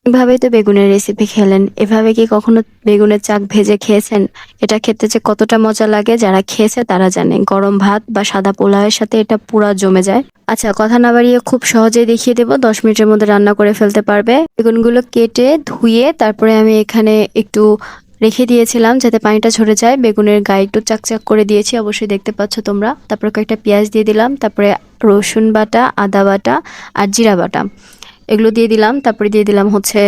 এভাবেই তো বেগুনের রেসিপি খেলেন। এভাবে কি কখনো বেগুনের চাক ভেজে খেয়েছেন? এটা খেতে যে কতটা মজা লাগে যারা খেয়েছে তারা জানে। গরম ভাত বা সাদা পোলাওয়ের সাথে এটা পুরা জমে যায়। আচ্ছা, কথা না বাড়িয়ে খুব সহজেই দেখিয়ে দেব। ১০ মিনিটের মধ্যে রান্না করে ফেলতে পারবে। বেগুনগুলো কেটে ধুয়ে তারপরে আমি এখানে একটু রেখে দিয়েছিলাম যাতে পানিটা ঝরে যায়। বেগুনের গায়ে একটু চাকচাক করে দিয়েছি, অবশ্যই দেখতে পাচ্ছ তোমরা। তারপরে কয়েকটা পেঁয়াজ দিয়ে দিলাম, তারপরে রসুন বাটা, আদা বাটা আর জিরা বাটা এগুলো দিয়ে দিলাম। তারপরে দিয়ে দিলাম হচ্ছে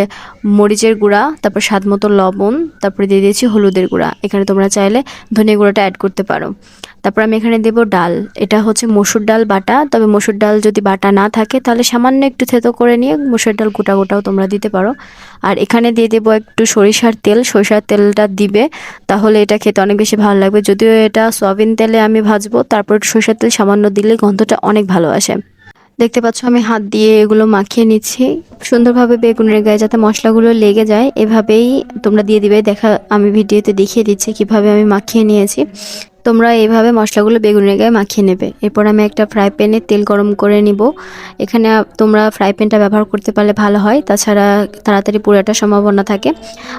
মরিচের গুঁড়া, তারপর স্বাদ মতো লবণ, তারপরে দিয়ে দিয়েছি হলুদের গুঁড়া। এখানে তোমরা চাইলে ধনিয়া গুঁড়াটা অ্যাড করতে পারো। তারপর আমি এখানে দেব ডাল। এটা হচ্ছে মসুর ডাল বাটা, তবে মসুর ডাল যদি বাটা না থাকে তাহলে সামান্য একটু থেতো করে নিয়ে মসুর ডাল গোটা গোটাও তোমরা দিতে পারো। আর এখানে দিয়ে দেবো একটু সরিষার তেল। সরিষার তেলটা দিবে, তাহলে এটা খেতে অনেক বেশি ভালো লাগবে। যদিও এটা সয়াবিন তেলে আমি ভাজবো, তারপর একটু সরিষার তেল সামান্য দিলে গন্ধটা অনেক ভালো আসে। দেখতে পাচ্ছ আমি হাত দিয়ে এগুলো মাখিয়ে নিচ্ছি সুন্দরভাবে বেগুনের গায়ে যাতে মশলাগুলো লেগে যায়। এভাবেই তোমরা দিয়ে দিবে। আমি ভিডিওতে দেখিয়ে দিচ্ছি কিভাবে আমি মাখিয়ে নিয়েছি। তোমরা এইভাবে মশলাগুলো বেগুনের গায়ে মাখিয়ে নেবে। এরপর আমি একটা ফ্রাই প্যানে তেল গরম করে নিব। এখানে তোমরা ফ্রাই প্যানটা ব্যবহার করতে পারলে ভালো হয়, তাছাড়া তাড়াতাড়ি পোড়াটার সম্ভাবনা থাকে।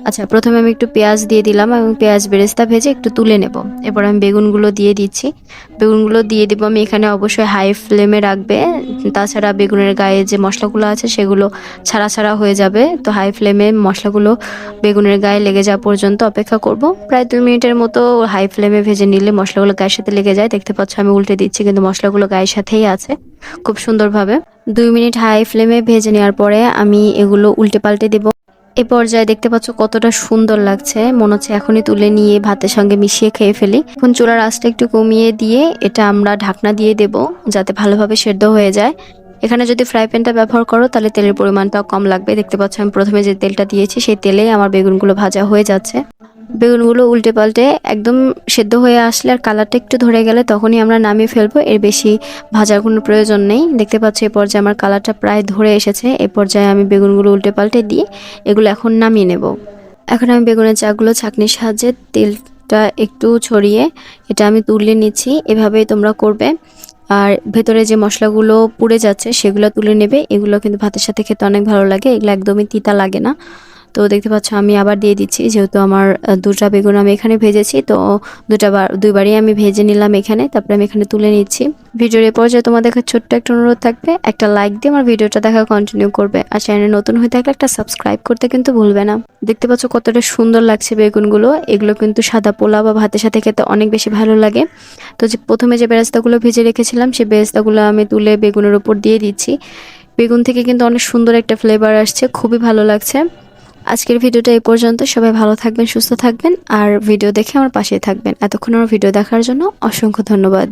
আচ্ছা, প্রথমে আমি একটু পেঁয়াজ দিয়ে দিলাম এবং পেঁয়াজ বেরেস্তা ভেজে একটু তুলে নেব। এরপর আমি বেগুনগুলো দিয়ে দিচ্ছি। বেগুনগুলো দিয়ে দিব আমি এখানে অবশ্যই হাই ফ্লেমে রাখবে, তাছাড়া বেগুনের গায়ে যে মশলাগুলো আছে সেগুলো ছাড়া ছাড়া হয়ে যাবে। তো হাই ফ্লেমে মশলাগুলো বেগুনের গায়ে লেগে যাওয়া পর্যন্ত অপেক্ষা করব। প্রায় 2 মিনিটের মতো হাই ফ্লেমে ভেজে নিলে মশলাগুলো গায়ের সাথে লেগে যায়। দেখতে পাচ্ছ আমি উল্টে দিচ্ছি কিন্তু মশলাগুলো গায়ের সাথেই আছে খুব সুন্দরভাবে। 2 মিনিট হাই ফ্লেমে ভেজে নেওয়ার পরে আমি এগুলো উল্টে পাল্টে দেব। এ পর্যায়ে দেখতে পাচ্ছ কতটা সুন্দর লাগছে, মনে হচ্ছে এখনই তুলে নিয়ে ভাতের সঙ্গে মিশিয়ে খেয়ে ফেলি। এখন চুলার আঁচটা একটু কমিয়ে দিয়ে এটা আমরা ঢাকনা দিয়ে দেব যাতে ভালোভাবে সেদ্ধ হয়ে যায়। এখানে যদি ফ্রাই প্যানটা ব্যবহার করো তাহলে তেলের পরিমাণটাও কম লাগবে। দেখতে পাচ্ছ আমি প্রথমে যে তেলটা দিয়েছি সেই তেলেই আমার বেগুনগুলো ভাজা হয়ে যাচ্ছে। বেগুনগুলো উল্টে পাল্টে একদম সেদ্ধ হয়ে আসলে আর কালারটা একটু ধরে গেলে তখনই আমরা নামিয়ে ফেলবো। এর বেশি ভাজার কোনো প্রয়োজন নেই। দেখতে পাচ্ছ এই পর্যায়ে আমার কালারটা প্রায় ধরে এসেছে। এই পর্যায়ে আমি বেগুনগুলো উল্টে পাল্টে দিয়ে এগুলো এখন নামিয়ে নেব। এখন আমি বেগুনের চাকগুলো ছাঁকনির সাহায্যে তেলটা একটু ছড়িয়ে এটা আমি তুলে নিচ্ছি। এভাবেই তোমরা করবে। আর ভেতরে যে মশলাগুলো পুড়ে যাচ্ছে সেগুলো তুলে নেবে। এগুলো কিন্তু ভাতের সাথে খেতে অনেক ভালো লাগে, এগুলো একদমই তিতা লাগে না। তো দেখতে পাচ্ছ আমি আবার দিয়ে দিচ্ছি, যেহেতু আমার দুটা বেগুন আমি এখানে ভেজেছি, তো দুইবারই আমি ভেজে নিলাম এখানে। তারপরে আমি এখানে তুলে নিচ্ছি। ভিডিওর এই পর্যায়ে তোমাদের কাছে ছোট্ট একটা অনুরোধ থাকবে, একটা লাইক দিয়ে আমার ভিডিওটা দেখা কন্টিনিউ করবে। আর চ্যানেলে নতুন হয়ে থাকলে একটা সাবস্ক্রাইব করতে কিন্তু ভুলবে না। দেখতে পাচ্ছ কতটা সুন্দর লাগছে বেগুনগুলো। এগুলো কিন্তু সাদা পোলাও বা ভাতের সাথে খেতে অনেক বেশি ভালো লাগে। তো যে প্রথমে যে বেরেস্তাগুলো ভেজে রেখেছিলাম সেই বেরেস্তাগুলো আমি তুলে বেগুনের উপর দিয়ে দিচ্ছি। বেগুন থেকে কিন্তু অনেক সুন্দর একটা ফ্লেভার আসছে, খুবই ভালো লাগছে। আজকের ভিডিওটা এই পর্যন্ত। সবাই ভালো থাকবেন, সুস্থ থাকবেন আর ভিডিও দেখে আমার পাশেই থাকবেন। এতক্ষণ আমার ভিডিও দেখার জন্য অসংখ্য ধন্যবাদ।